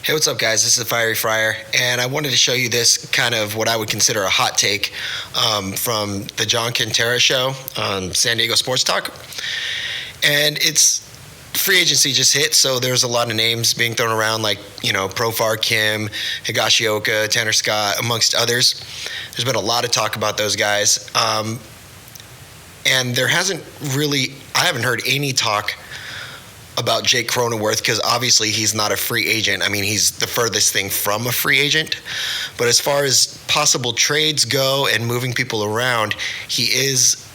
Hey, what's up, guys? This is the Fiery Friar, and I wanted to show you this kind of what I would consider a hot take from the John Kentera show on San Diego Sports Talk. And it's free agency just hit, so there's a lot of names being thrown around, like, Profar, Kim, Higashioka, Tanner Scott, amongst others. There's been a lot of talk about those guys. And there hasn't really, I haven't heard any talk about Jake Cronenworth, because obviously he's not a free agent. I mean, he's the furthest thing from a free agent. But as far as possible trades go and moving people around, he is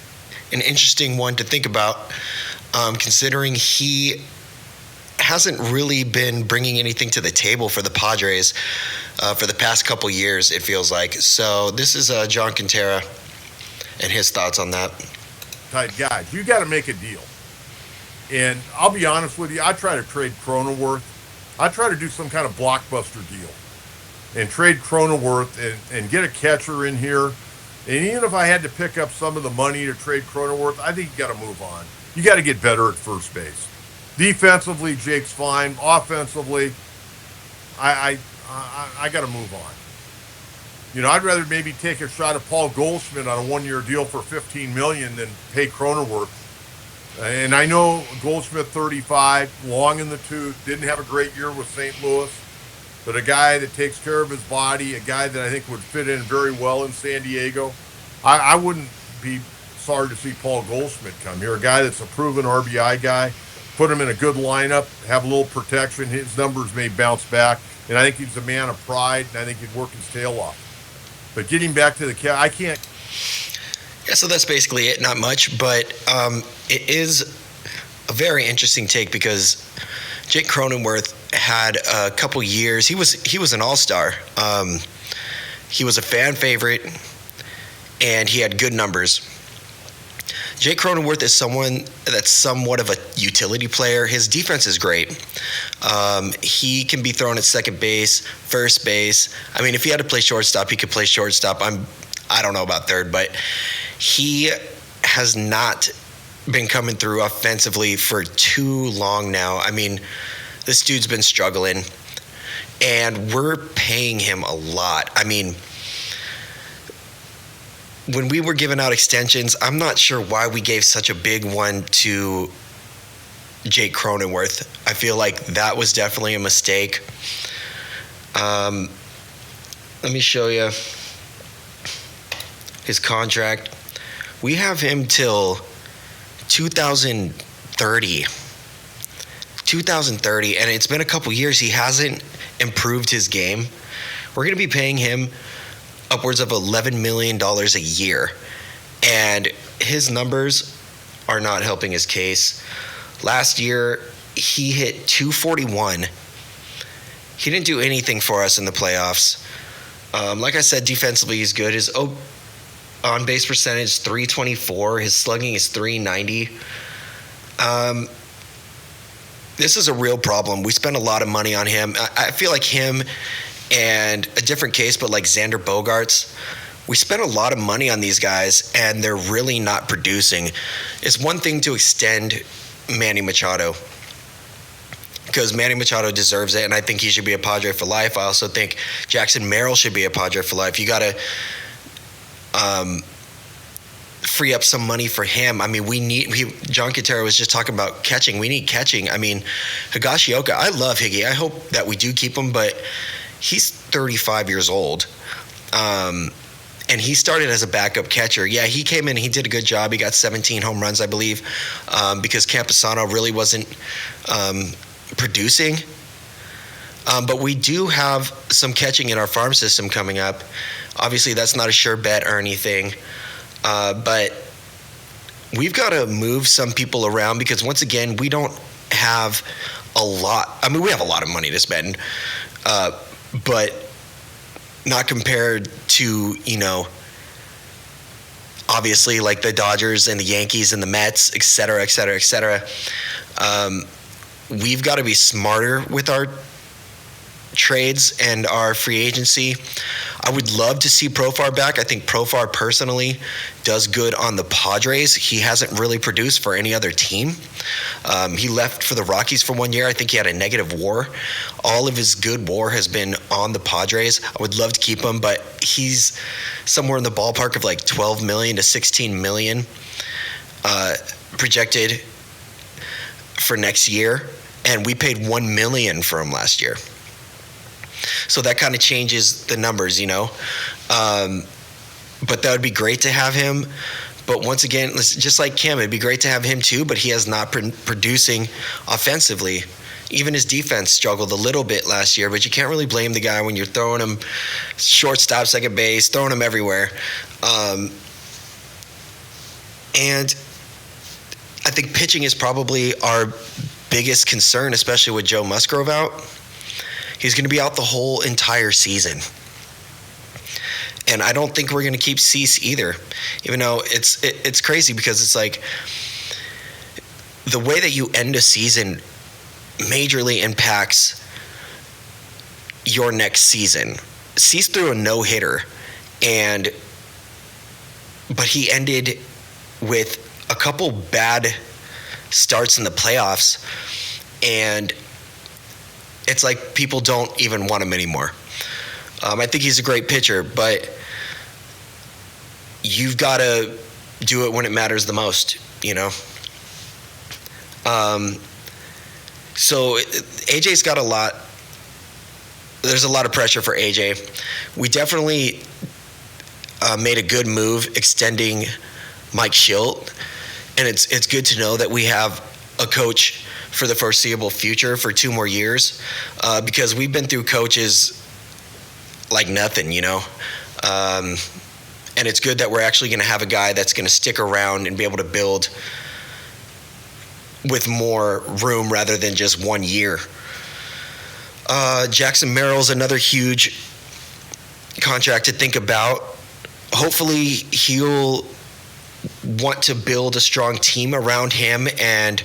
an interesting one to think about, considering he hasn't really been bringing anything to the table for the Padres for the past couple years, it feels like. So this is John Kentera and his thoughts on that. Guys, you got to make a deal. And I'll be honest with you, I try to trade Cronenworth. I try to do some kind of blockbuster deal and trade Cronenworth and get a catcher in here. And even if I had to pick up some of the money to trade Cronenworth, I think you got to move on. You got to get better at first base. Defensively, Jake's fine. Offensively, I got to move on. I'd rather maybe take a shot at Paul Goldschmidt on a one-year deal for $15 million than pay Cronenworth. And I know Goldschmidt, 35, long in the tooth, didn't have a great year with St. Louis, but a guy that takes care of his body, a guy that I think would fit in very well in San Diego. I wouldn't be sorry to see Paul Goldschmidt come here, a guy that's a proven RBI guy. Put him in a good lineup, have a little protection. His numbers may bounce back, and I think he's a man of pride, and I think he'd work his tail off. But getting back to the I can't. Yeah, so that's basically it. Not much, but it is a very interesting take, because Jake Cronenworth had a couple years. He was an all-star. He was a fan favorite, and he had good numbers. Jake Cronenworth is someone that's somewhat of a utility player. His defense is great. He can be thrown at second base, first base. I mean, if he had to play shortstop, he could play shortstop. I don't know about third, but he has not been coming through offensively for too long now. I mean, this dude's been struggling, and we're paying him a lot. I mean, when we were giving out extensions, I'm not sure why we gave such a big one to Jake Cronenworth. I feel like that was definitely a mistake. Let me show you his contract. We have him till 2030, and it's been a couple years. He hasn't improved his game. We're going to be paying him upwards of $11 million a year, and his numbers are not helping his case. Last year, he hit 241. He didn't do anything for us in the playoffs. Like I said, defensively, he's good. His on-base percentage, 324. His slugging is 390. This is a real problem. We spent a lot of money on him. I feel like him and a different case, but like Xander Bogaerts, we spent a lot of money on these guys, and they're really not producing. It's one thing to extend Manny Machado, because Manny Machado deserves it, and I think he should be a Padre for life. I also think Jackson Merrill should be a Padre for life. You got to free up some money for him. I mean, John Kentera was just talking about catching. We need catching. I mean, Higashioka, I love Higgy. I hope that we do keep him, but he's 35 years old. And he started as a backup catcher. Yeah, he came in, he did a good job. He got 17 home runs, I believe, because Camposano really wasn't producing. But we do have some catching in our farm system coming up. Obviously, that's not a sure bet or anything. But we've got to move some people around, because, once again, we don't have a lot. I mean, we have a lot of money to spend, but not compared to, obviously, like the Dodgers and the Yankees and the Mets, et cetera, et cetera, et cetera. We've got to be smarter with our trades and our free agency, I would love to see Profar back. I think Profar personally does good on the Padres. He hasn't really produced for any other team. He left for the Rockies for 1 year. I think he had a negative WAR. All of his good WAR has been on the Padres. I would love to keep him, but he's somewhere in the ballpark of like 12 million to 16 million projected for next year, and we paid 1 million for him last year. So that kind of changes the numbers, you know. But that would be great to have him. But once again, just like Cam, it'd be great to have him too, but he has not producing offensively. Even his defense struggled a little bit last year, but you can't really blame the guy when you're throwing him shortstop, second base, throwing him everywhere. And I think pitching is probably our biggest concern, especially with Joe Musgrove out. He's going to be out the whole entire season. And I don't think we're going to keep Cease either. Even though it's crazy because it's like the way that you end a season majorly impacts your next season. Cease threw a no-hitter, but he ended with a couple bad starts in the playoffs, and it's like people don't even want him anymore. I think he's a great pitcher, but you've got to do it when it matters the most, you know? So AJ's got a lot. There's a lot of pressure for AJ. We definitely made a good move extending Mike Schilt, and it's good to know that we have a coach for the foreseeable future for 2 more years, because we've been through coaches like nothing, you know. And it's good that we're actually going to have a guy that's going to stick around and be able to build with more room rather than just 1 year. Jackson Merrill's another huge contract to think about. Hopefully he'll want to build a strong team around him, and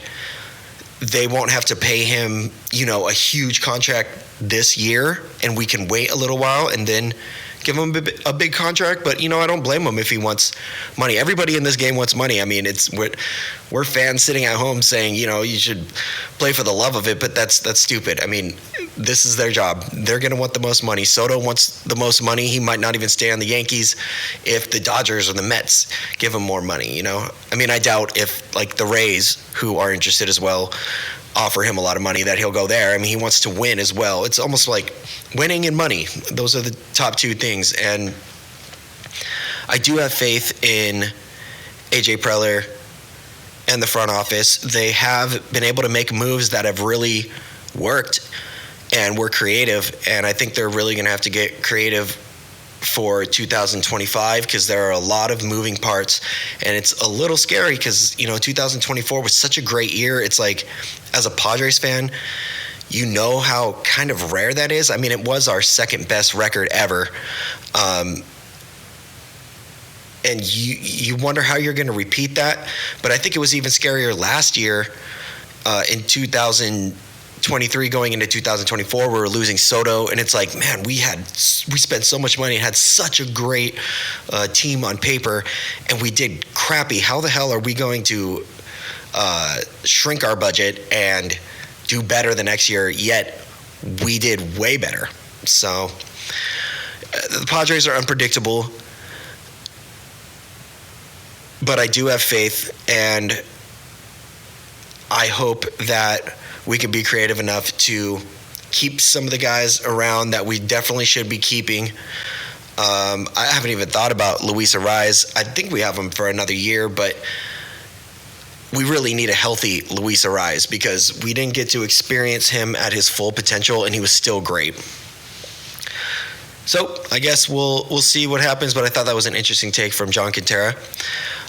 they won't have to pay him, you know, a huge contract this year, and we can wait a little while and then give him a big contract. But, you know, I don't blame him if he wants money. Everybody in this game wants money. I mean, we're fans sitting at home saying, you know, you should play for the love of it, but that's stupid. I mean, this is their job. They're going to want the most money. Soto wants the most money. He might not even stay on the Yankees if the Dodgers or the Mets give him more money, you know? I mean, I doubt if, like, the Rays, who are interested as well, offer him a lot of money that he'll go there. I mean, he wants to win as well. It's almost like winning and money. Those are the top 2 things. And I do have faith in AJ Preller and the front office. They have been able to make moves that have really worked and were creative. And I think they're really going to have to get creative for 2025 because there are a lot of moving parts, and it's a little scary because, you know, 2024 was such a great year. It's like, as a Padres fan, you know how kind of rare that is. I mean, it was our second best record ever, and you wonder how you're going to repeat that. But I think it was even scarier last year in 2023 going into 2024. We were losing Soto, and it's like, man, we spent so much money and had such a great team on paper, and we did crappy. How the hell are we going to shrink our budget and do better the next year? Yet we did way better. So the Padres are unpredictable, but I do have faith, and I hope that we can be creative enough to keep some of the guys around that we definitely should be keeping. I haven't even thought about Luis Arraez. I think we have him for another year, but we really need a healthy Luis Arraez because we didn't get to experience him at his full potential, and he was still great. So I guess we'll see what happens, but I thought that was an interesting take from John Kentera.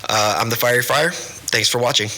I'm the Friar. Thanks for watching.